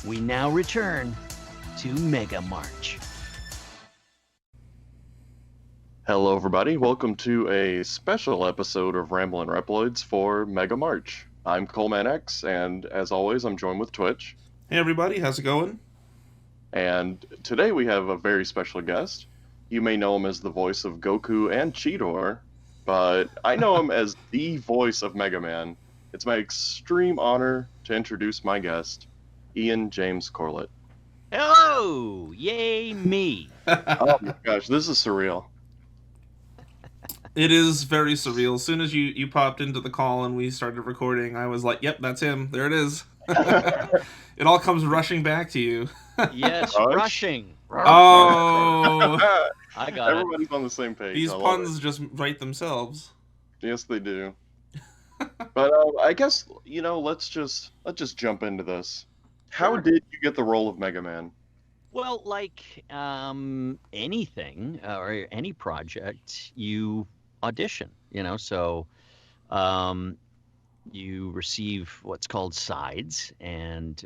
we now return to Mega March. Hello, everybody. Welcome to a special episode of Ramblin Reploids for Mega March. I'm Coleman X, and as always, I'm joined with Twitch. Hey, everybody. How's it going? And today we have a very special guest. You may know him as the voice of Goku and Cheetor, but I know him as the voice of Mega Man. It's my extreme honor to introduce my guest, Ian James Corlett. Hello! Yay, me! Oh my gosh, this is surreal. It is very surreal. As soon as you popped into the call and we started recording, I was like, yep, that's him. There it is. It all comes rushing back to you. Yes, Rush? rushing. Oh, I got it. Everybody's on the same page. these I love puns just write themselves. it. Yes, they do. But I guess, let's just jump into this. How Sure. did you get the role of Mega Man? Well, like anything or any project, you audition, so you receive what's called sides, and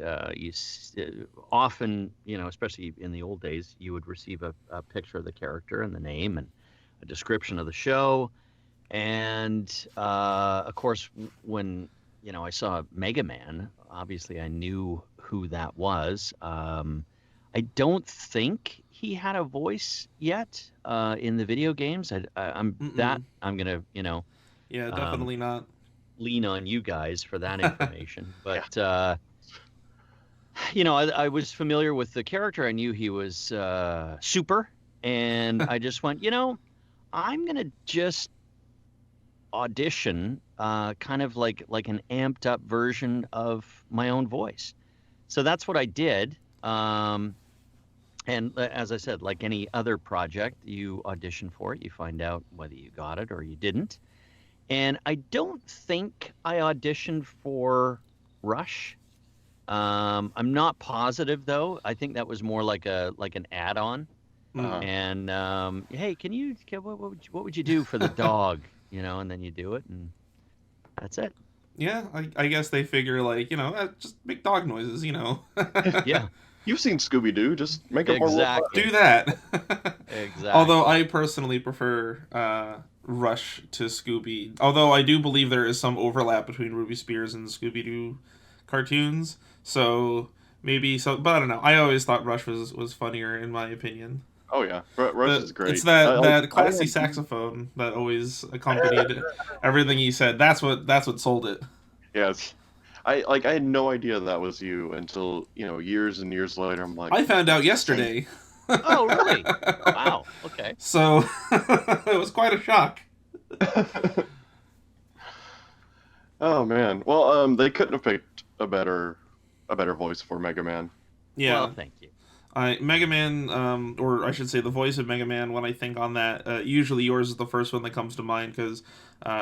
often, especially in the old days, you would receive a picture of the character and the name and a description of the show. And of course, when I saw Mega Man, obviously I knew who that was. I don't think he had a voice yet in the video games. I'm gonna Yeah, definitely not. lean on you guys for that information. But I was familiar with the character. I knew he was super, and I just went, I'm gonna just audition kind of like an amped up version of my own voice. So that's what I did. And as I said, like any other project, you audition for it, you find out whether you got it or you didn't. And I don't think I auditioned for Rush. I'm not positive though. I think that was more like an add-on. Uh-huh. And hey, what would you do for the dog? And then you do it, and that's it. Yeah, I guess they figure, just make dog noises, Yeah, You've seen Scooby Doo, just make it more exactly. Do that. Exactly. Although I personally prefer Rush to Scooby. Although I do believe there is some overlap between Ruby Spears and Scooby Doo cartoons. So maybe so, but I don't know. I always thought Rush was funnier in my opinion. Oh yeah, Rush is great. It's that classy I- saxophone that always accompanied everything he said. That's what sold it. Yes, I had no idea that was you until years and years later. I'm like, I found out yesterday. Oh, really? Wow. Okay. So it was quite a shock. oh man. Well, they couldn't have picked a better voice for Mega Man. Yeah. Well, thank you. Mega Man, or I should say the voice of Mega Man, when I think on that, usually yours is the first one that comes to mind, because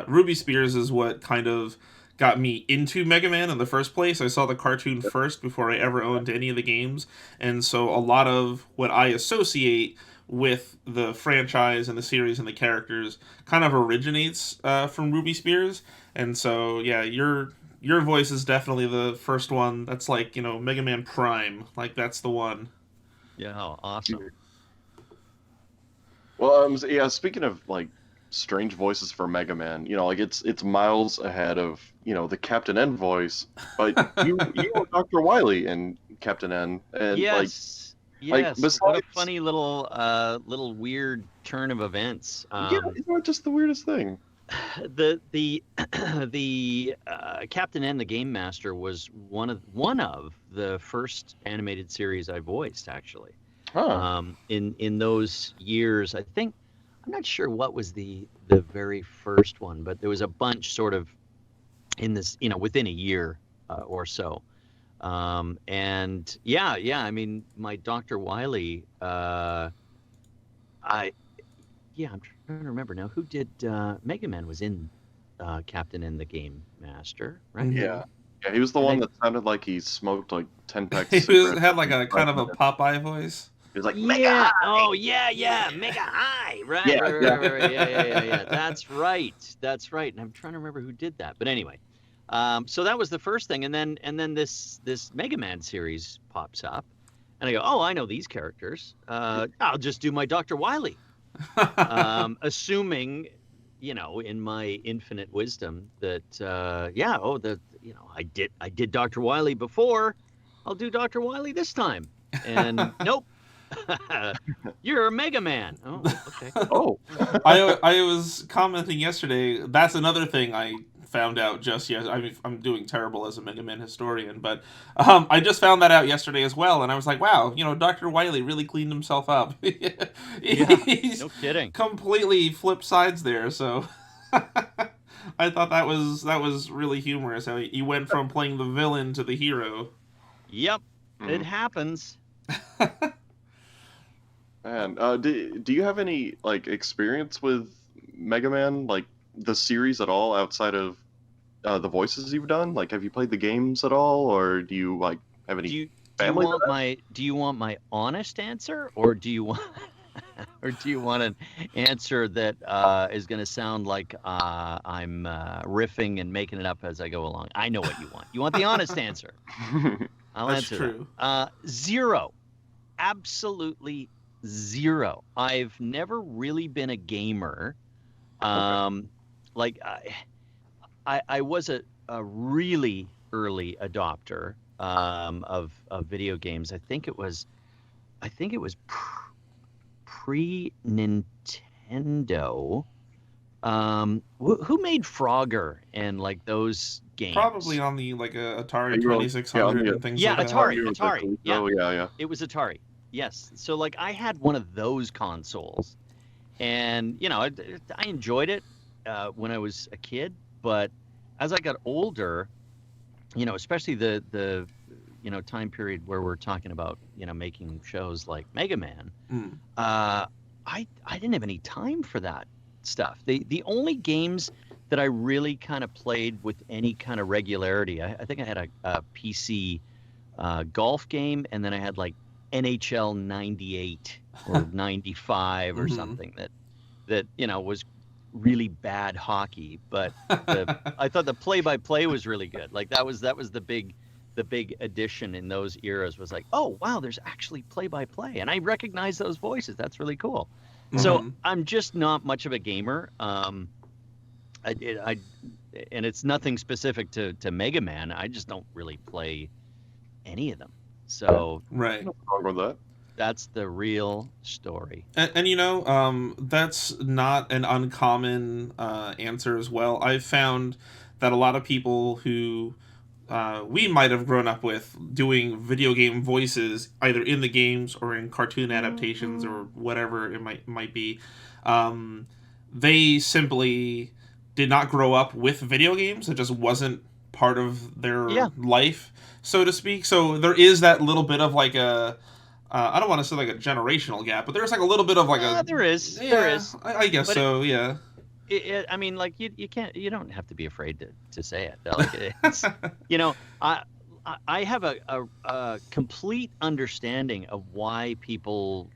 Ruby Spears is what kind of got me into Mega Man in the first place. I saw the cartoon first before I ever owned any of the games, and so a lot of what I associate with the franchise and the series and the characters kind of originates from Ruby Spears, and so, yeah, your voice is definitely the first one that's like, Mega Man Prime, like that's the one. Yeah, oh, awesome. Well, yeah. Speaking of like strange voices for Mega Man, it's miles ahead of the Captain N voice, but you were Dr. Wily in Captain N, and Yes. like, Yes. besides- What a funny little weird turn of isn't it just the weirdest thing? The Captain N, the Game Master, was one of the first animated series I voiced, actually. Huh. In those years, I think, I'm not sure what was the very first one, but there was a bunch sort of in this, within a year or so. And yeah, I mean, my Dr. Wily, I'm trying to remember now who did Mega Man was in Captain and the Game Master, right? Mhm. Yeah. Yeah, he was the one that sounded like he smoked like 10 packs. He of cigarettes. had like a kind of a Popeye voice. He was like, Yeah. Oh, yeah. Mega High. Right. Yeah, Right. yeah. Yeah. That's right. And I'm trying to remember who did that. But anyway, So that was the first thing, and then this Mega Man series pops up, and I go, oh, I know these characters. I'll just do my Dr. Wily, assuming, in my infinite wisdom that I did Dr. Wily before, I'll do Dr. Wily this time, and nope. You're a Mega Man. Oh, okay. Oh, I was commenting yesterday. That's another thing I found out just yet. I mean, I'm doing terrible as a Mega Man historian, but I just found that out yesterday as well, and I was like, wow, Dr. Wily really cleaned himself up. Yeah, He's no kidding. completely flipped sides there. So I thought that was really humorous. How he went from playing the villain to the hero. Yep, it happens. man. Do you have any experience with Mega Man, like the series at all outside of the voices you've done? Like, have you played the games at all, or do you have any family? Do you want my honest answer, or do you want an answer that is going to sound like I'm riffing and making it up as I go along? I know what you want. You want the honest answer. I'll That's answer true. that. Zero. Absolutely zero. I've never really been a gamer. Like I was a really early adopter of video games. I think it was pre Nintendo. Who made Frogger and like those games? Probably on the Atari You're- 2600 yeah, and things yeah, like that. Atari. Yeah. Oh, yeah. It was Atari. Yes. So like I had one of those consoles, and I enjoyed it when I was a kid. But as I got older, especially the time period where we're talking about making shows like Mega Man, I didn't have any time for that stuff. The only games that I really kind of played with any kind of regularity, I think I had a PC golf game, and then I had like NHL 98 or 95 or something that was really bad hockey, but I thought the play-by-play was really good. Like that was the big addition in those eras, was like, oh wow, there's actually play-by-play, and I recognize those voices. That's really cool. So I'm just not much of a gamer. And it's nothing specific to Mega Man. I just don't really play any of them. So Right. Nothing wrong with that. that's the real story. And that's not an uncommon answer as well. I've found that a lot of people who we might have grown up with doing video game voices, either in the games or in cartoon adaptations or whatever it might be, they simply did not grow up with video games. It just wasn't part of their life, so to speak. So there is that little bit of like a I don't want to say like a generational gap, but there's like a little bit of like a There is. I guess But so. Yeah. I mean, like you don't have to be afraid to say it. Like it's, I have a complete understanding of why people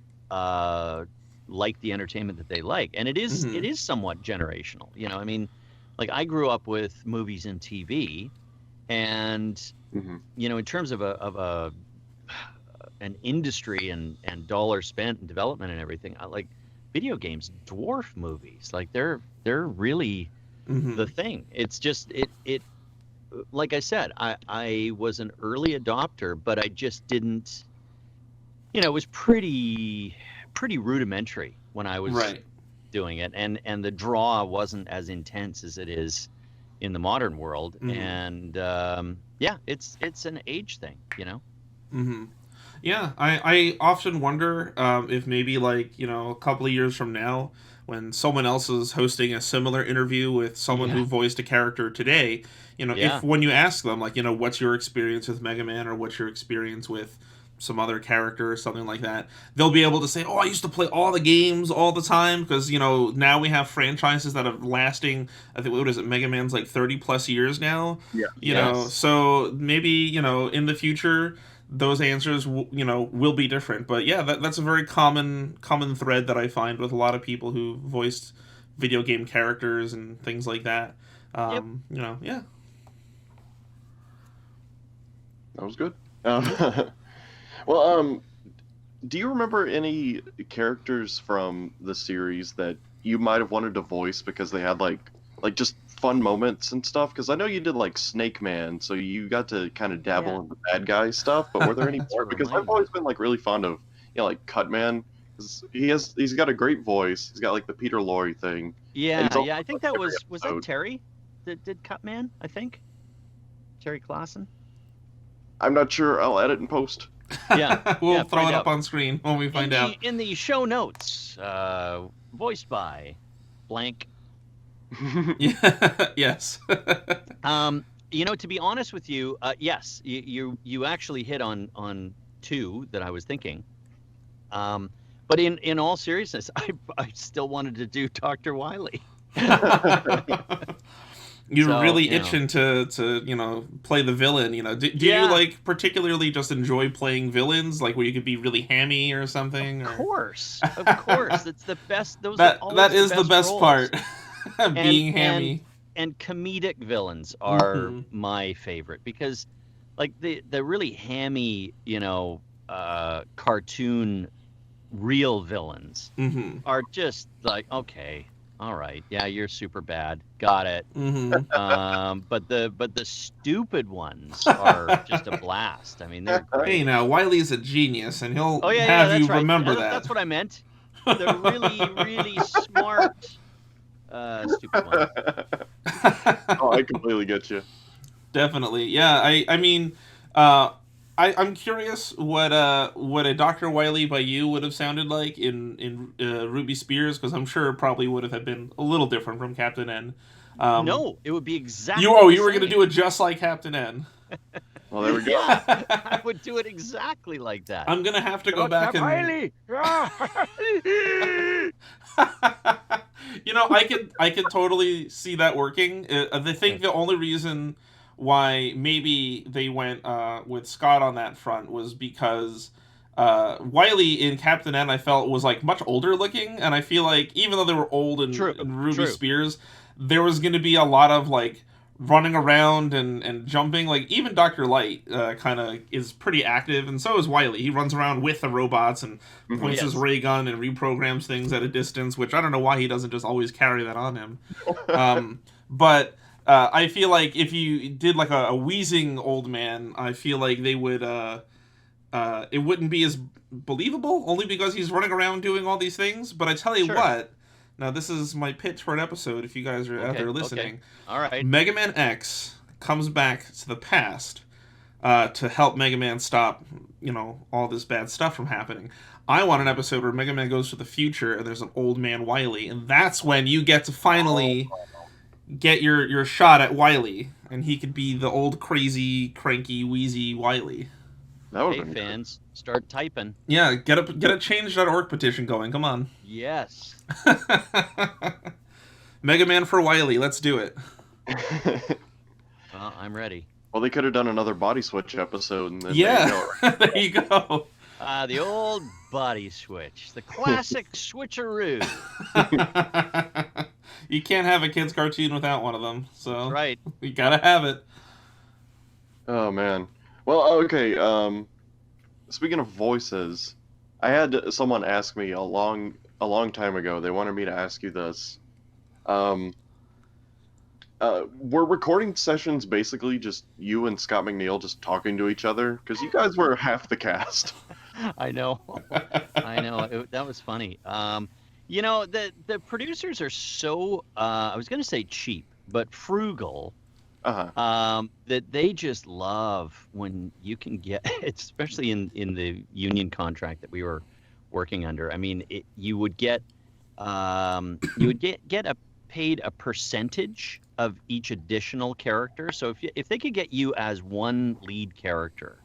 like the entertainment that they like, and it is somewhat generational. I mean, like I grew up with movies and TV, and in terms of an industry and dollars spent and development and everything, like video games dwarf movies. Like they're really the thing. It's just it like I said, I was an early adopter, but I just didn't, it was pretty rudimentary when I was doing it, and the draw wasn't as intense as it is in the modern world. And it's an age thing. Yeah, I often wonder if maybe a couple of years from now, when someone else is hosting a similar interview with someone who voiced a character today, if when you ask them what's your experience with Mega Man, or what's your experience with some other character or something like that, they'll be able to say, oh, I used to play all the games all the time, because now we have franchises that are lasting. I think, what is it, Mega Man's like 30 plus years now. So maybe in the future those answers will be different. But yeah, that's a very common thread that I find with a lot of people who voiced video game characters and things like that. That was good. Well, do you remember any characters from the series that you might have wanted to voice because they had like just fun moments and stuff? Because I know you did like Snake Man, so you got to kind of dabble in the bad guy stuff. But were there any more? Because I've always been like really fond of like Cutman. He's got a great voice. He's got like the Peter Lorre thing. Yeah. I think that was that Terry that did Cutman. I think Terry Clausen. I'm not sure. I'll edit and post. Yeah, we'll throw it up on screen when we find out. In the show notes, voiced by blank. Yeah. Yes. To be honest with you, yes, you actually hit on two that I was thinking. But in all seriousness, I still wanted to do Dr. Wily. You're really itching to play the villain. Do you like particularly just enjoy playing villains, like where you could be really hammy or something? Of course, it's the best. That is the best roles. Part. Being hammy and comedic villains are my favorite, because like the really hammy cartoon real villains are just like, okay, all right, yeah, you're super bad, got it. But the stupid ones are just a blast. I mean, they're great. Hey, now Wily's a genius, and he'll have you remember that. That's what I meant. They're really, really smart, stupid ones. Oh, I completely get you. Definitely, yeah. I mean, I'm curious what a Dr. Wily by you would have sounded like in Ruby Spears, because I'm sure it probably would have been a little different from Captain N. No, it would be exactly. You were going to do it just like Captain N. Well, there we go. Yeah, I would do it exactly like that. I'm gonna have to go back and. Wily. I could totally see that working. I think the only reason why maybe they went with Scott on that front was because Wily in Captain N, I felt, was like much older looking, and I feel like even though they were old in Ruby Spears, there was going to be a lot of like running around and jumping. Like even Dr. Light kind of is pretty active, and so is Wily. He runs around with the robots and points his ray gun and reprograms things at a distance, which I don't know why he doesn't just always carry that on him. But I feel like if you did like a wheezing old man, I feel like they would it wouldn't be as believable, only because he's running around doing all these things. But I tell you what, now this is my pitch for an episode, if you guys are out there listening. All right. Mega Man X comes back to the past to help Mega Man stop, all this bad stuff from happening. I want an episode where Mega Man goes to the future and there's an old man Wily, and that's when you get to finally get your shot at Wily, and he could be the old crazy, cranky, wheezy Wily. Hey, fans, start typing. Yeah, get a change.org petition going. Come on. Yes. Mega Man for Wily. Let's do it. I'm ready. Well, they could have done another Body Switch episode. And then there you go. The old Body Switch. The classic switcheroo. You can't have a kid's cartoon without one of them. So that's right. You gotta have it. Oh, man. Well, okay, speaking of voices, I had someone ask me a long time ago. They wanted me to ask you this. Were recording sessions basically just you and Scott McNeil just talking to each other? Because you guys were half the cast. I know. That was funny. The producers are so, I was going to say cheap, but frugal. That they just love when you can get, especially in the union contract that we were working under. I mean, you would get paid a percentage of each additional character. So if they could get you as one lead character,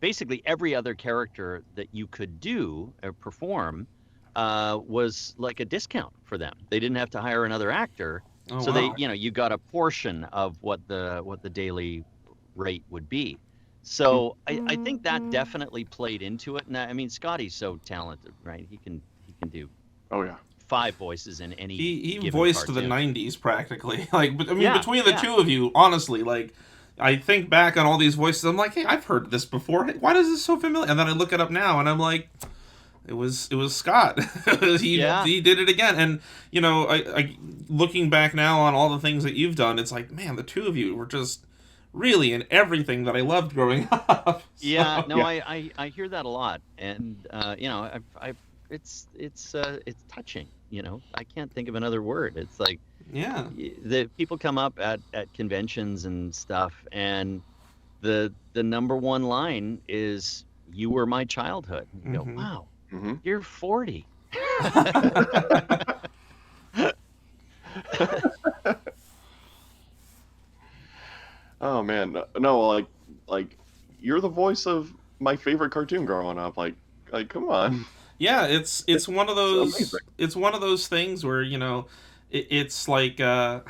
basically every other character that you could do or perform was like a discount for them. They didn't have to hire another actor. Oh, so wow. you got a portion of what the daily rate would be. So I think that definitely played into it. And I mean, Scotty's so talented, right? He can do 5 voices in any he given voiced cartoon. the 90s practically. Like, I mean, between the two of you, honestly, like I think back on all these voices. I'm like, hey, I've heard this before. Hey, why is this so familiar? And then I look it up now, and I'm like, it was Scott. Yeah. He did it again. And I looking back now on all the things that you've done, it's like, man, the two of you were just really in everything that I loved growing up. Yeah, So, no, I hear that a lot, and it's touching. I can't think of another word. It's like yeah. the people come up at conventions and stuff, and the number one line is, "You were my childhood." And you go, Mm-hmm. "Wow, Hmm. you're 40." Oh man, no, like you're the voice of my favorite cartoon growing up. Like come on, Yeah, it's one of it's those amazing. things where it's like I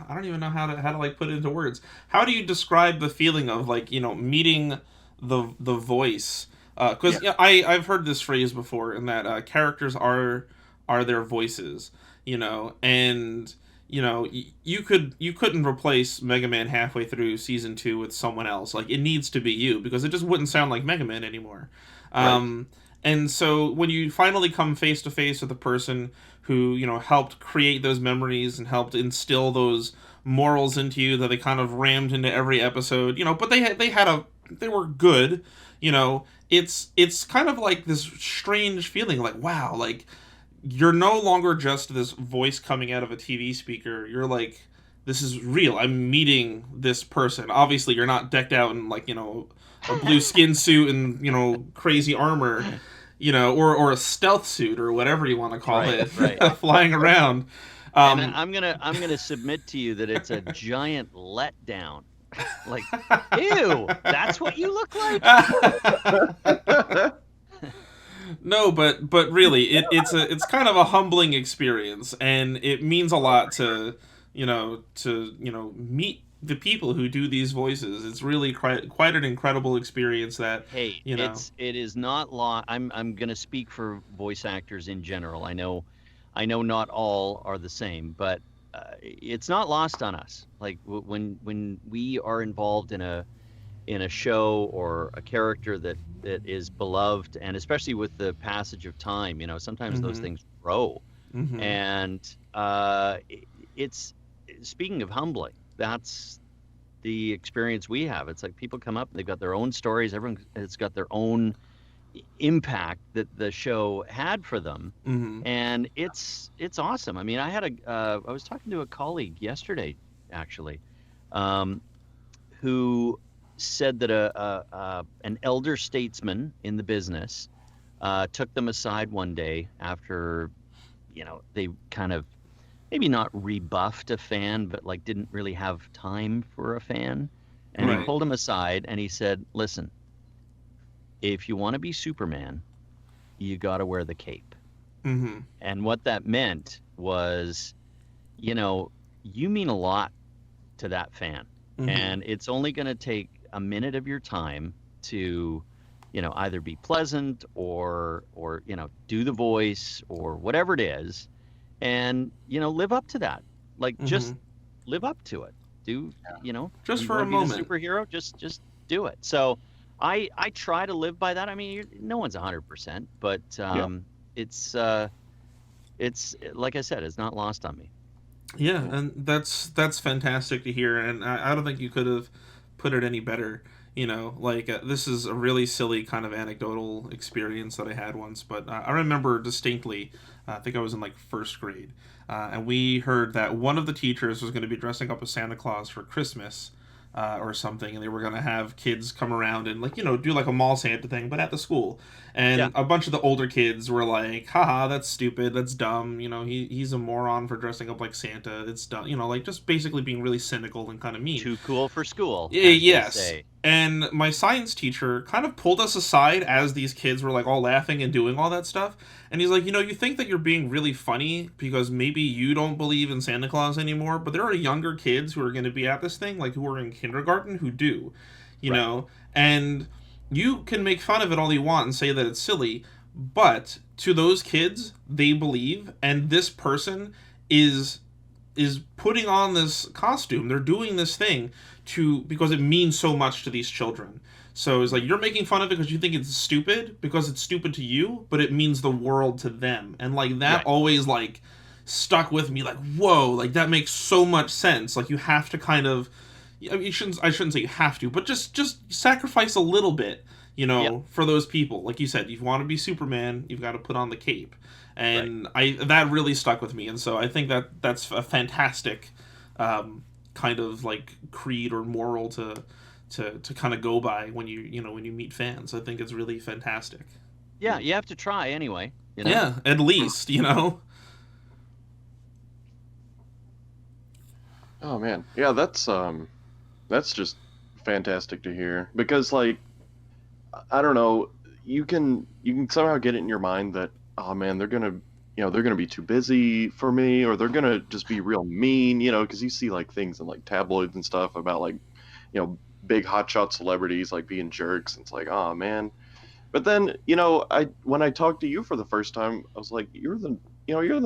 don't even know how to like put it into words. How do you describe the feeling of like meeting the voice? Because Yeah, I've heard this phrase before, in that characters are their voices, and you couldn't replace Mega Man halfway through season 2 with someone else. Like, it needs to be you, because it just wouldn't sound like Mega Man anymore. right. Um, and so when you finally come face to face with a person who helped create those memories and helped instill those morals into you that they kind of rammed into every episode, but they were good, it's kind of like this strange feeling, like, wow, like, you're no longer just this voice coming out of a TV speaker. You're like, this is real. I'm meeting this person. Obviously, you're not decked out in like a blue skin suit and crazy armor, or a stealth suit or whatever you want to call Right, it, right. flying around. And Um, I'm gonna submit to you that it's a giant letdown. Like, ew, that's what you look like? no, but really, it's kind of a humbling experience, and it means a lot to meet the people who do these voices. It's really quite an incredible experience that Hey, you know. it is not law. I'm gonna speak for voice actors in general. I know not all are the same, but it's not lost on us. Like when we are involved in a show or a character that is beloved, and especially with the passage of time, sometimes those Mm-hmm. things grow. Mm-hmm. And it's speaking of humbling, that's the experience we have. It's like people come up, they've got their own stories, everyone has got their own impact that the show had for them, Mm-hmm. and it's awesome. I mean, I was talking to a colleague yesterday, actually, um, who said that an elder statesman in the business took them aside one day after they kind of maybe not rebuffed a fan, but like didn't really have time for a fan. And he Hmm. Right. pulled him aside and he said, "Listen, if you want to be Superman, you got to wear the cape." Mm-hmm. And what that meant was, you know, you mean a lot to that fan. Mm-hmm. And it's only going to take a minute of your time to, either be pleasant or do the voice or whatever it is, and live up to that. Like, Mm-hmm. just live up to it. Do Just you for want a to be the moment. superhero? Just do it. So I try to live by that. I mean, no one's 100%, but Yeah. it's like I said, it's not lost on me. Yeah, Yeah. and that's fantastic to hear, and I don't think you could have put it any better. Like, this is a really silly kind of anecdotal experience that I had once, but I remember distinctly. I think I was in like first grade, and we heard that one of the teachers was going to be dressing up as Santa Claus for Christmas. Or something, and they were gonna have kids come around and like do like a mall Santa thing, but at the school. Yeah, And a bunch of the older kids were like, "Haha, that's stupid. That's dumb. He's a moron for dressing up like Santa. It's dumb. Like just basically being really cynical and kind of mean." too cool for school, as they Yes. say. And my science teacher kind of pulled us aside as these kids were like all laughing and doing all that stuff. And he's like, you think that you're being really funny because maybe you don't believe in Santa Claus anymore, but there are younger kids who are going to be at this thing, like who are in kindergarten, who do, you Right. know? And you can make fun of it all you want and say that it's silly, but to those kids, they believe, and this person is is putting on this costume. They're doing this thing because it means so much to these children. So it's like, you're making fun of it because you think it's stupid, because it's stupid to you, but it means the world to them. And like that always like stuck with me, like, whoa, like that makes so much sense. Like, you have to kind of, I mean, I shouldn't say you have to, but just sacrifice a little bit, for those people. Like you said, if you want to be Superman, you've got to put on the cape. And that really stuck with me. And so I think that's a fantastic kind of like creed or moral to kind of go by when when you meet fans. I think it's really fantastic. Yeah, you have to try anyway. Yeah, at least, Oh man, yeah, that's just fantastic to hear, because like, I don't know, you can somehow get it in your mind that, oh man, they're gonna be too busy for me, or they're gonna just be real mean, because you see like things in like tabloids and stuff about like, big hotshot celebrities like being jerks, and it's like, oh man. But then, when I talked to you for the first time, I was like, you're the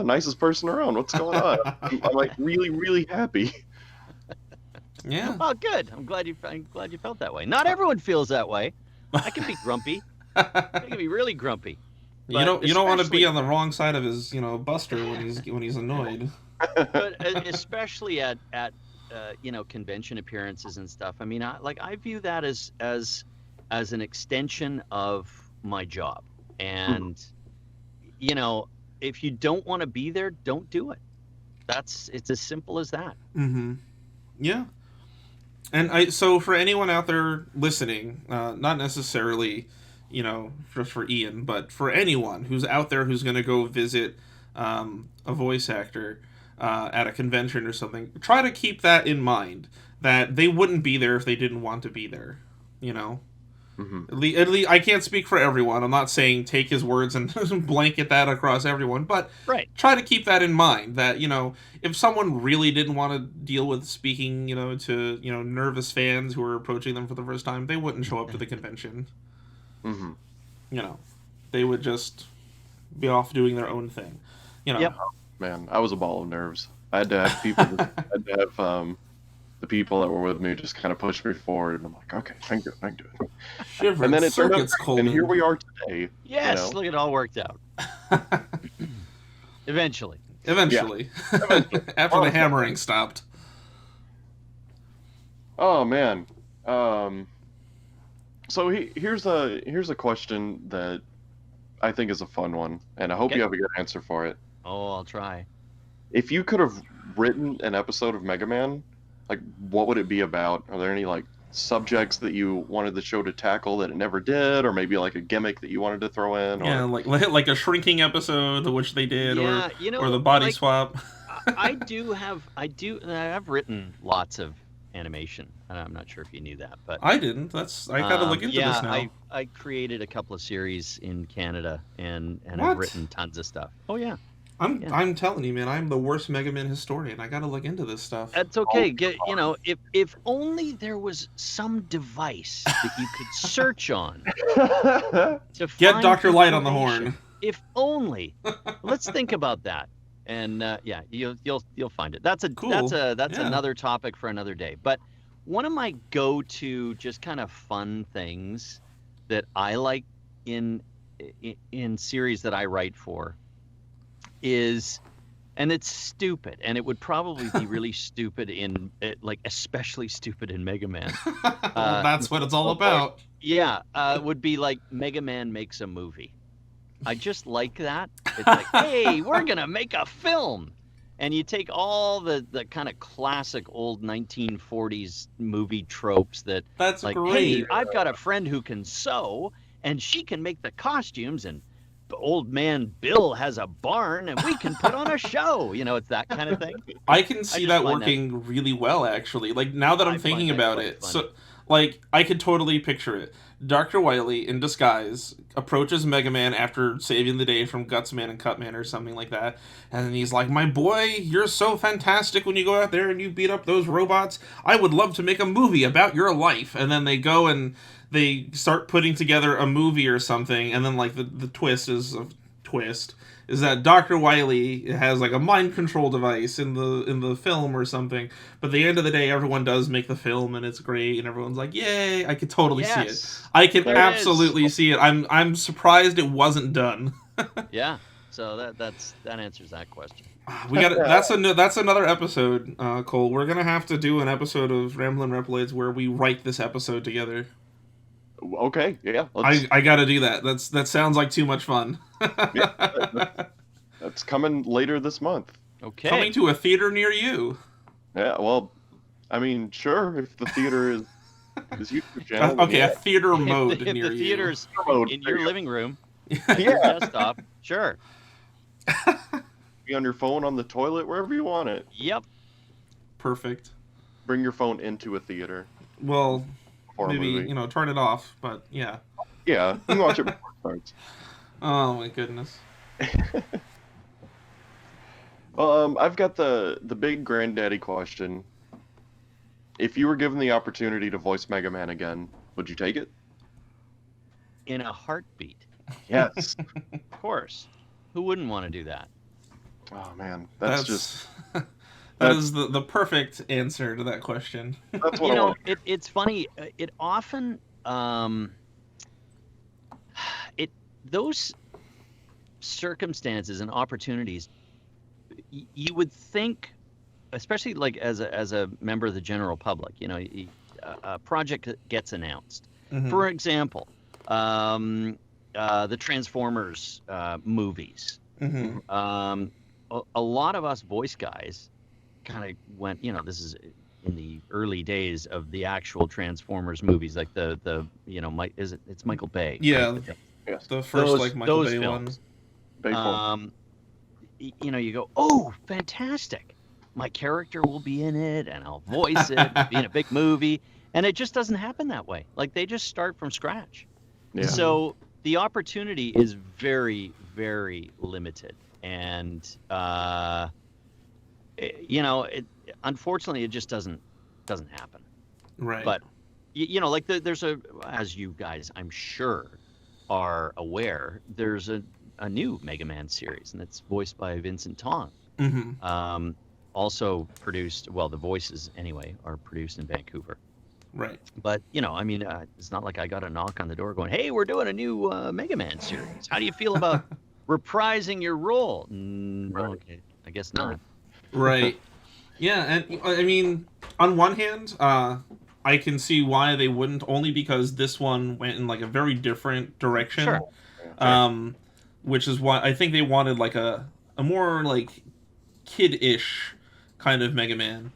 nicest person around. What's going on? I'm like really, really happy. Yeah. Oh, good. I'm glad you felt that way. Not everyone feels that way. I can be grumpy. I can be really grumpy. You don't want to be on the wrong side of his Buster when he's annoyed. But especially at convention appearances and stuff. I mean, I view that as an extension of my job. And if you don't want to be there, don't do it. It's as simple as that. Mm-hmm. Yeah. And so for anyone out there listening, not necessarily, just for Ian, but for anyone who's out there who's going to go visit a voice actor at a convention or something, try to keep that in mind, that they wouldn't be there if they didn't want to be there, Mm-hmm. At least I can't speak for everyone. I'm not saying take his words and blanket that across everyone, but try to keep that in mind, that, if someone really didn't want to deal with speaking, to, nervous fans who are approaching them for the first time, they wouldn't show up to the convention. Mm-hmm. They would just be off doing their own thing. Yep. Man, I was a ball of nerves. I had to have people. The people that were with me just kind of pushed me forward, and I'm like, okay, I can do it. Shivering and then it turned out, Coleman. and here we are today. Yes, look, it all worked out. Eventually. Yeah. After the hammering stopped. Oh man. So here's a question that I think is a fun one, and I hope you have a good answer for it. Oh, I'll try. If you could have written an episode of Mega Man, like, what would it be about? Are there any like subjects that you wanted the show to tackle that it never did, or maybe like a gimmick that you wanted to throw in? Or... Yeah, like a shrinking episode, which they did, or the body swap. I've written lots of animation. I'm not sure if you knew that, but I didn't. I gotta look into this now. I created a couple of series in Canada, and What? I've written tons of stuff. Oh yeah. I'm telling you, man, I'm the worst Mega Man historian. I gotta look into this stuff. That's okay. If only there was some device that you could search on to Get find Dr. Light on the information. horn. If only. Let's think about that. And you'll find it. That's another topic for another day. But one of my go-to just kind of fun things that I like in series that I write for is, and it's stupid, and it would probably be really stupid especially stupid in Mega Man. That's what it's all about. Yeah, would be like Mega Man makes a movie. I just like that. It's like, hey, we're gonna make a film, and you take all the kind of classic old 1940s movie tropes That's like, great. hey, I've got a friend who can sew, and she can make the costumes, and old man Bill has a barn, and we can put on a show. It's that kind of thing. I can see that working really well, actually. Like, now that I'm thinking about it, so like, I could totally picture it. Dr. Wily, in disguise, approaches Mega Man after saving the day from Gutsman and Cutman or something like that, and then he's like, my boy, you're so fantastic when you go out there and you beat up those robots. I would love to make a movie about your life. And then they go and they start putting together a movie or something, and then like the twist is is that Dr. Wily has like a mind control device in the film or something. But at the end of the day, everyone does make the film, and it's great, and everyone's like, "Yay!" I could totally see it. I can absolutely see it. I'm surprised it wasn't done. Yeah. So that answers that question. We got that's another episode, Cole. We're gonna have to do an episode of Ramblin Reploids where we write this episode together. Okay, yeah. I got to do that. That sounds like too much fun. That's coming later this month. Okay. Coming to a theater near you. Yeah, well, I mean, sure, if the theater is YouTube channel. Okay, a theater mode if near the you. theater's in your living room, on your desktop, sure. Be on your phone, on the toilet, wherever you want it. Yep. Perfect. Bring your phone into a theater. Well, maybe, turn it off, but yeah. Yeah, you can watch it before it starts. Oh my goodness. Well, I've got the big granddaddy question. If you were given the opportunity to voice Mega Man again, would you take it? In a heartbeat. Yes. Of course. Who wouldn't want to do that? Oh man, that's just that is the perfect answer to that question. That's what I want. It's funny. It often those circumstances and opportunities, you would think, especially like as a member of the general public, a project gets announced. Mm-hmm. For example, the Transformers movies. Mm-hmm. A lot of us voice guys kind of went, this is in the early days of the actual Transformers movies, like it's Michael Bay. Yeah, right? Yes. The first Michael Bay films. One. You go, oh, fantastic! My character will be in it, and I'll voice it. It'll be in a big movie, and it just doesn't happen that way. Like they just start from scratch. Yeah. So the opportunity is very, very limited, and unfortunately, it just doesn't happen. Right. But there's as you guys, I'm sure, are aware, there's a new Mega Man series, and it's voiced by Vincent Tong. Mm-hmm. Also produced, the voices anyway are produced in Vancouver. Right. But it's not like I got a knock on the door going, "Hey, we're doing a new Mega Man series. How do you feel about reprising your role?" Okay, I guess not. Right. Yeah, and I mean, on one hand, I can see why they wouldn't, only because this one went in like a very different direction. Sure. Which is why I think they wanted like a more like kid-ish kind of Mega Man,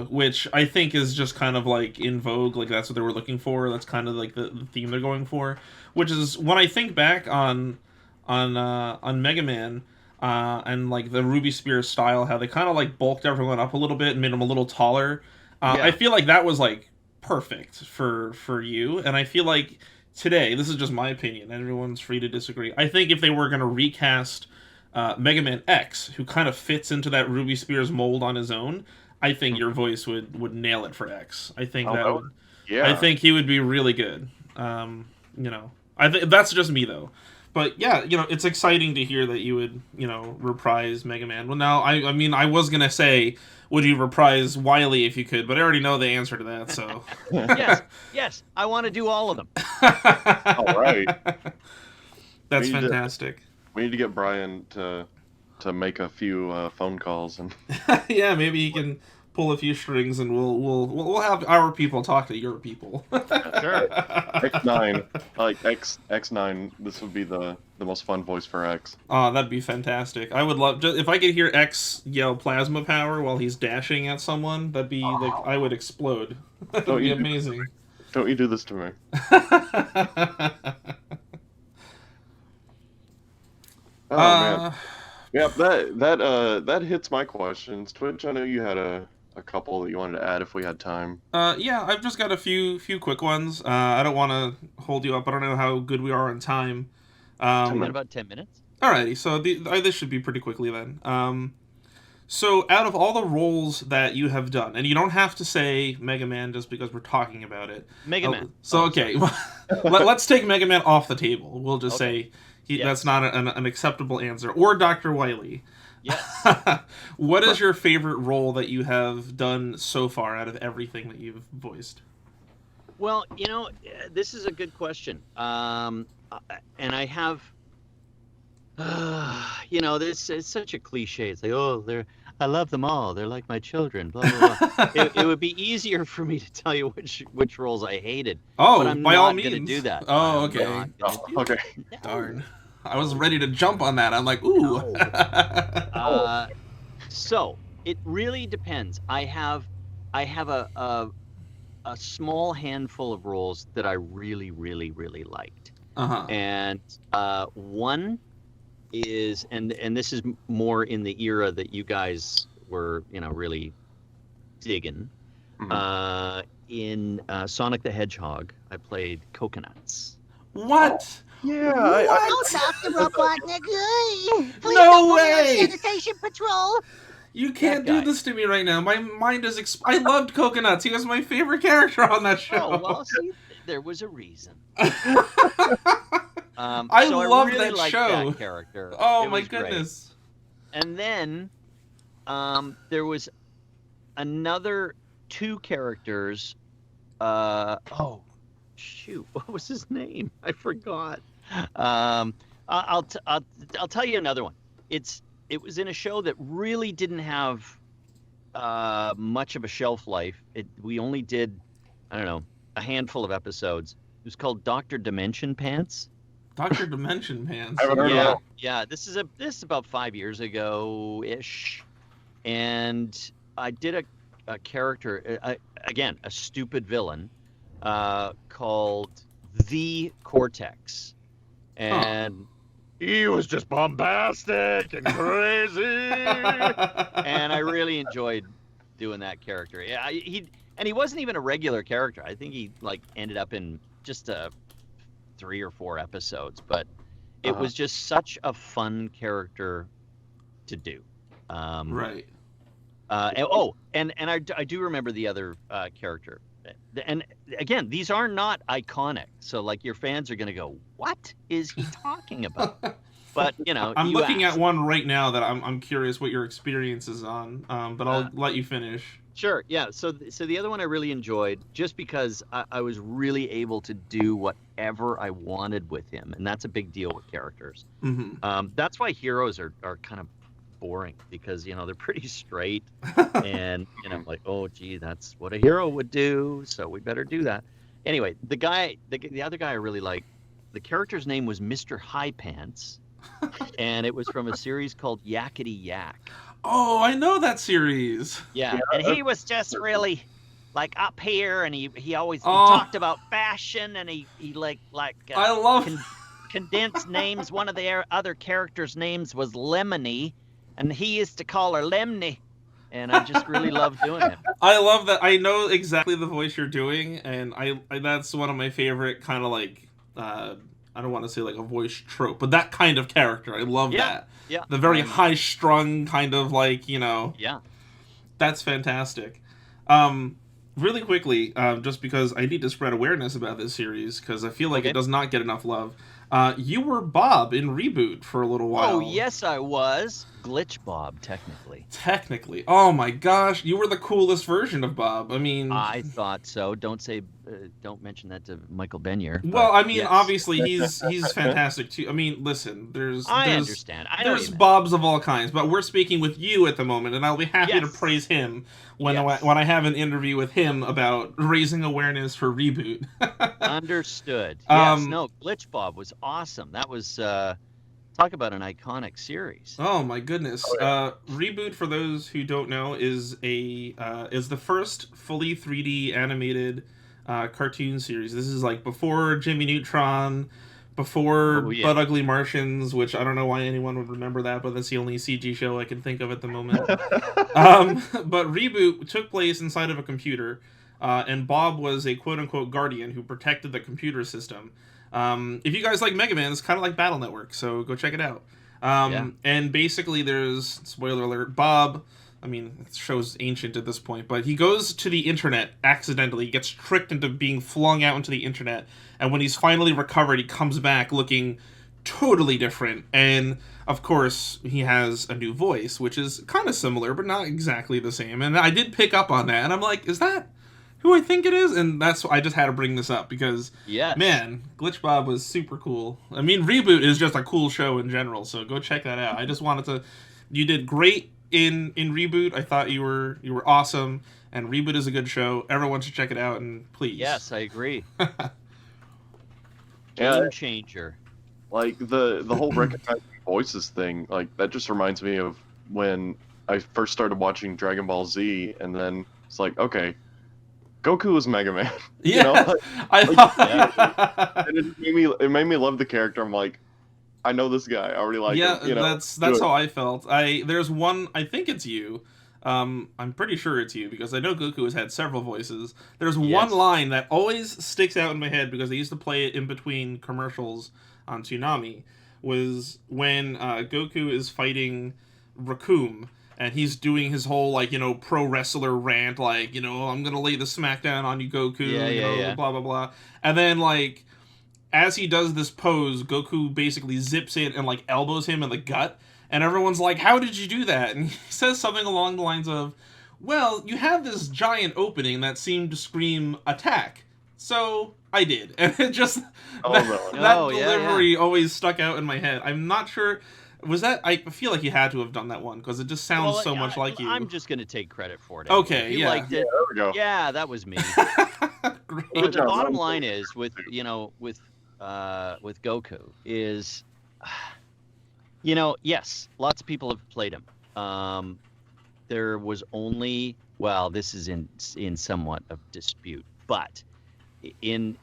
which I think is just kind of like in vogue. Like that's what they were looking for. That's kind of like the theme they're going for. Which is when I think back on Mega Man, and like the Ruby Spears style, how they kind of like bulked everyone up a little bit and made them a little taller. I feel like that was like perfect for you, and I feel like today, this is just my opinion, everyone's free to disagree, I think if they were going to recast Mega Man X, who kind of fits into that Ruby Spears mold on his own, I think your voice would nail it for X. I think I think he would be really good. I think that's just me though. But yeah, it's exciting to hear that you would, reprise Mega Man. Well, now, I mean, I was going to say, would you reprise Wily if you could, but I already know the answer to that, so. Yes, I want to do all of them. All right. That's fantastic. We need to get Brian to make a few phone calls and. Yeah, maybe he can pull a few strings, and we'll have our people talk to your people. Sure. X9, like X9. This would be the most fun voice for X. Oh, that'd be fantastic. I would love if I could hear X yell plasma power while he's dashing at someone. That'd be like I would explode. That'd be amazing. Don't you do this to me? Oh man. Yeah, that hits my questions. Twitch, I know you had a couple that you wanted to add if we had time. Yeah, I've just got a few quick ones. I don't want to hold you up. I don't know how good we are on time. About 10 minutes. Alrighty, so this should be pretty quickly then. So out of all the roles that you have done, and you don't have to say Mega Man just because we're talking about it. Mega Man. So okay, let's take Mega Man off the table. We'll just say That's not an acceptable answer. Or Dr. Wily. Yes. What is your favorite role that you have done so far out of everything that you've voiced? Well, this is a good question. And I have, this is such a cliche. It's like, oh, I love them all. They're like my children. Blah blah blah. It would be easier for me to tell you which roles I hated. Oh, but I'm by not all going to means. do that. Oh, okay. Okay. No. Darn. I was ready to jump on that. I'm like, ooh. No. So it really depends. I have a small handful of roles that I really, really, really liked. And one is, and this is more in the era that you guys were, really digging. In Sonic the Hedgehog, I played Coconuts. What? Yeah. Oh, Dr. Robotnik. Please No don't way! Sanitation Patrol. You can't That do guy. this to me right now. My mind is. I loved Coconuts. He was my favorite character on that show. Oh, well, see, there was a reason. I so loved really that liked show. That character. Oh It my was great. goodness. And then there was another two characters. Oh, shoot, what was his name? I forgot. I'll tell you another one. It was in a show that really didn't have much of a shelf life. We only did, I don't know, a handful of episodes. It was called Dr. Dimension Pants. Dr. Dimension Pants. I haven't heard of that. Yeah. This is about 5 years ago ish, and I did a character again, a stupid villain called the Cortex, and he was just bombastic and crazy, and I really enjoyed doing that character. Yeah, he wasn't even a regular character. I think he ended up in just 3 or 4 episodes, but it was just such a fun character to do. Right. And I do remember the other character. And again, these are not iconic. So your fans are going to go, what is he talking about? But I'm you looking asked. at one right now that I'm curious what your experience is on. But I'll let you finish. Sure. Yeah. So the other one I really enjoyed just because I was really able to do whatever I wanted with him. And that's a big deal with characters. Mm-hmm. That's why heroes are kind of boring because they're pretty straight and like, oh gee, that's what a hero would do, so we better do that. Anyway, the other guy I really liked, the character's name was Mr. High Pants, and it was from a series called Yakety Yak. Oh, I know that series. Yeah, and he was just really up here, and he always talked about fashion, and he I love condensed names. One of the other characters' names was Lemony, and he used to call her Lemny, and I just really loved doing him. I love that. I know exactly the voice you're doing, and I that's one of my favorite kind of I don't want to say a voice trope, but that kind of character. I love that. Yeah. The very high-strung kind of Yeah. That's fantastic. Really quickly, just because I need to spread awareness about this series, because I feel like it does not get enough love. You were Bob in Reboot for a little while. Oh, yes, I was. Glitch Bob, technically. Technically. Oh my gosh, you were the coolest version of Bob. I mean... I thought so. Don't mention that to Michael Benyer. Well, I mean, yes. obviously, he's fantastic, too. I mean, listen, I understand. There's Bobs of all kinds, but we're speaking with you at the moment, and I'll be happy to praise him when I have an interview with him about raising awareness for Reboot. Understood. Yes, no, Glitch Bob was awesome. That was... talk about an iconic series. Oh my goodness! Reboot, for those who don't know, is the first fully 3D animated cartoon series. This is before Jimmy Neutron, before Butt Ugly Martians, which I don't know why anyone would remember that, but that's the only CG show I can think of at the moment. But Reboot took place inside of a computer, and Bob was a quote-unquote guardian who protected the computer system. If you guys like Mega Man, it's kind of like Battle Network, so go check it out. And basically there's, spoiler alert, Bob, I mean, the show's ancient at this point, but he goes to the internet accidentally, he gets tricked into being flung out into the internet, and when he's finally recovered, he comes back looking totally different. And of course, he has a new voice, which is kind of similar, but not exactly the same. And I did pick up on that, and I'm like, is that who I think it is? And that's why I just had to bring this up because, Yes. man, Glitch Bob was super cool. I mean, Reboot is just a cool show in general, so go check that out. I just wanted to. You did great in Reboot. I thought you were awesome, and Reboot is a good show. Everyone should check it out, and please. Yes, I agree. Yeah. Game changer. Like the whole recognizing voices thing, like that just reminds me of when I first started watching Dragon Ball Z, and then it's like, okay, Goku is Mega Man. Yeah, You know? Like, I thought. and it made me love the character. I'm like, I know this guy. I already like Yeah, him. You know, that's how I felt. There's one. I think it's you. I'm pretty sure it's you because I know Goku has had several voices. There's one Yes. line that always sticks out in my head because they used to play it in between commercials on Toonami. Was when Goku is fighting Raccoon and he's doing his whole pro wrestler rant, I'm gonna lay the smackdown on you, Goku. Yeah. Blah blah blah. And then as he does this pose, Goku basically zips in and elbows him in the gut. And everyone's like, how did you do that? And he says something along the lines of, well, you have this giant opening that seemed to scream attack. So I did. And it just, that delivery always stuck out in my head. I'm not sure, was that, I feel like you had to have done that one because it just sounds so much like you. I'm just going to take credit for it. Okay, If you yeah. liked it, there we go. yeah, that was me. Great. But the job. bottom line is with Goku is, yes, lots of people have played him. There was only, well, this is in somewhat of dispute, but in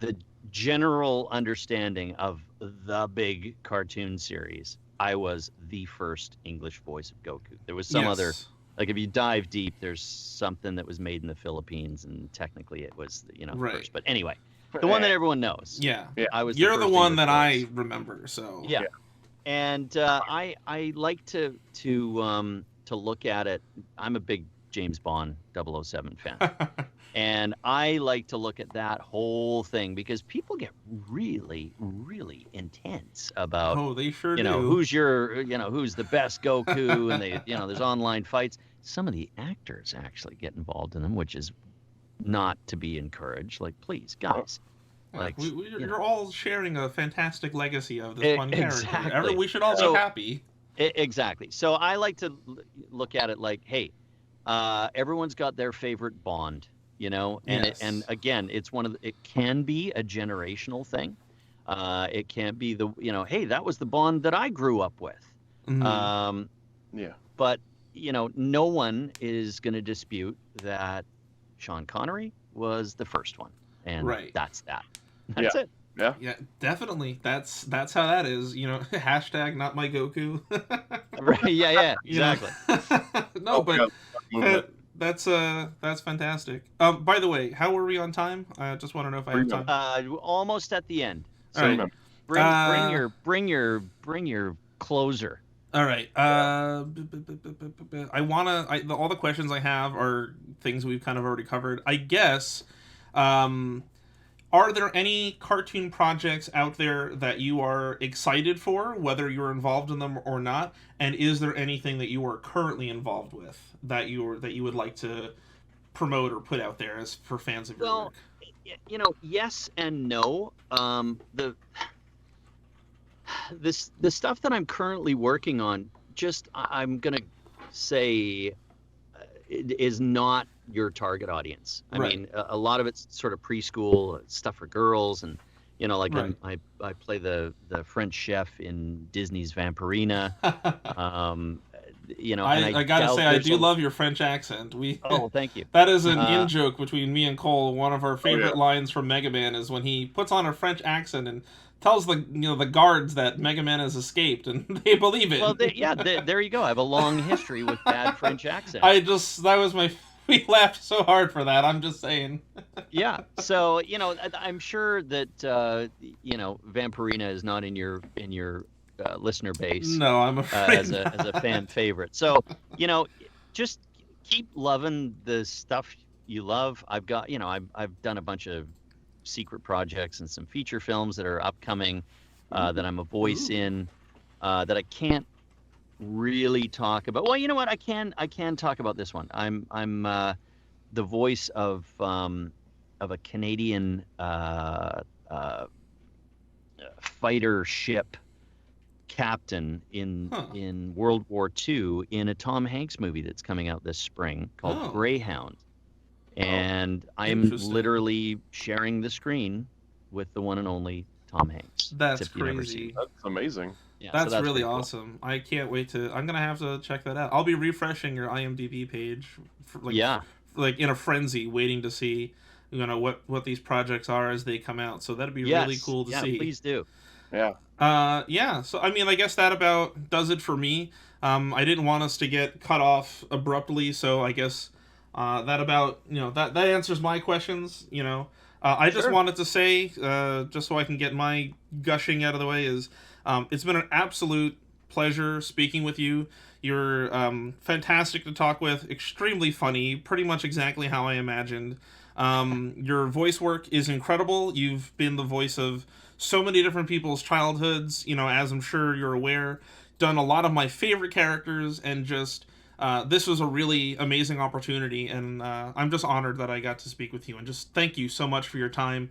the general understanding of the big cartoon series, I was the first English voice of Goku. There was some other, if you dive deep, there's something that was made in the Philippines, and technically it was Right. first. But anyway, the one that everyone knows. Yeah. I was. You're the first one English that voice. I remember, so. Yeah. And I like to look at it. I'm a big James Bond 007 fan. And I like to look at that whole thing because people get really, really intense about, Oh, they sure do. who's who's the best Goku, and they, there's online fights. Some of the actors actually get involved in them, which is not to be encouraged. Please, guys. You're all sharing a fantastic legacy of this one character. Exactly. We should all be happy. Exactly. So I like to look at it like, hey, everyone's got their favorite Bond, and Yes. and again, it's it can be a generational thing. It can't be hey, that was the Bond that I grew up with. Mhm. Yeah. But no one is going to dispute that Sean Connery was the first one, and Right. that's that. That's it. Yeah. Yeah, definitely. That's how that is. Hashtag not my Goku. Right? Yeah. You know? Exactly. No, but Yeah. that's fantastic. By the way, how were we on time? I just want to know if I have time. Almost at the end. All right. Bring your closer. All right. I wanna. All the questions I have are things we've kind of already covered. I guess. Are there any cartoon projects out there that you are excited for, whether you're involved in them or not? And is there anything that you are currently involved with that you would like to promote or put out there as for fans of your work? Yes and no. The stuff that I'm currently working on, I'm gonna say, it is not your target audience. I Right. mean, a lot of it's sort of preschool stuff for girls, and Right. I play the French chef in Disney's Vampirina. I gotta say, I do love your French accent. Oh, thank you. That is an in joke between me and Cole. One of our favorite lines from Mega Man is when he puts on a French accent and tells the guards that Mega Man has escaped, and they believe it. Well, there you go. I have a long history with bad French accents. We laughed so hard for that. I'm just saying. Yeah. So I'm sure that Vampirina is not in your listener base. No, I'm afraid as a fan favorite. So just keep loving the stuff you love. I've done a bunch of secret projects and some feature films that are upcoming. that I'm a voice Ooh. in, that I can't really talk about. Well, you know what? I can talk about this one. I'm the voice of a Canadian fighter ship captain Huh. in World War II in a Tom Hanks movie that's coming out this spring called Oh. Greyhound. And I'm Interesting. literally sharing the screen with the one and only Tom Hanks. That's except you never see crazy. him. That's amazing. Yeah, so That's that's really pretty cool. awesome. I can't wait to. I'm gonna have to check that out. I'll be refreshing your IMDb page, Yeah, like in a frenzy, waiting to see, what these projects are as they come out. So that'd be really yes, cool to yeah, see. please do. Yeah. Yeah. So I mean, I guess that about does it for me. I didn't want us to get cut off abruptly, so I guess that about that answers my questions. I just Sure. wanted to say, just so I can get my gushing out of the way, is it's been an absolute pleasure speaking with you. You're fantastic to talk with, extremely funny, pretty much exactly how I imagined. Your voice work is incredible. You've been the voice of so many different people's childhoods, as I'm sure you're aware. Done a lot of my favorite characters, and just this was a really amazing opportunity, and I'm just honored that I got to speak with you. And just thank you so much for your time,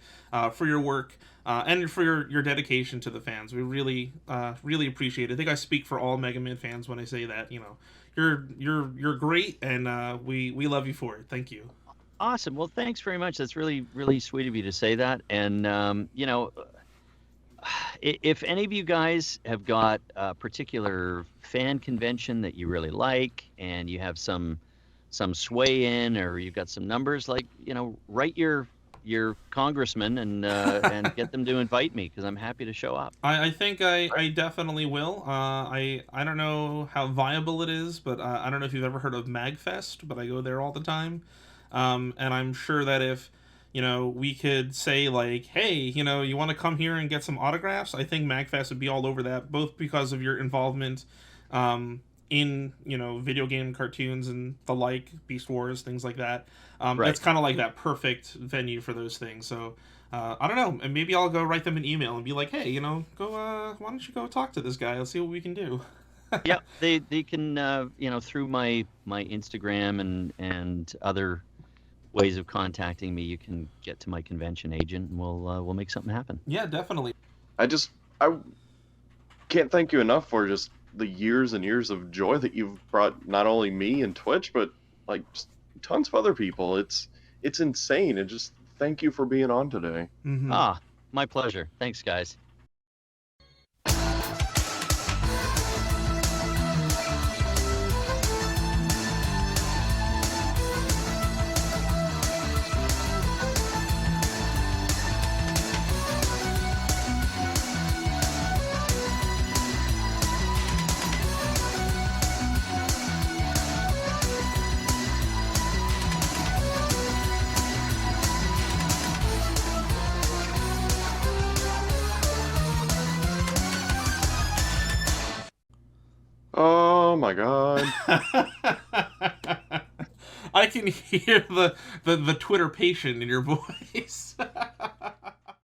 for your work, and for your dedication to the fans. We really, really appreciate it. I think I speak for all Mega Man fans when I say that. You're great, and we love you for it. Thank you. Awesome. Well, thanks very much. That's really, really sweet of you to say that. And if any of you guys have got a particular fan convention that you really like, and you have some sway in, or you've got some numbers, like write your congressman and get them to invite me, because I'm happy to show up. I think I definitely will. I don't know how viable it is, but I don't know if you've ever heard of MagFest, but I go there all the time. And I'm sure that if we could say like, hey, you want to come here and get some autographs, I think MagFest would be all over that, both because of your involvement in video game cartoons and the like, Beast Wars, things like that. Right. It's kind of like that perfect venue for those things. So I don't know, and maybe I'll go write them an email and be like, hey, go why don't you go talk to this guy? Let's see what we can do. Yeah, they can through my Instagram and other ways of contacting me, you can get to my convention agent, and we'll make something happen. Yeah, definitely. I can't thank you enough for just the years and years of joy that you've brought not only me and Twitch, but like just tons of other people. It's insane, and just thank you for being on today. Mm-hmm. Ah, my pleasure. Thanks, guys. Oh my god. I can hear the Twitter patient in your voice.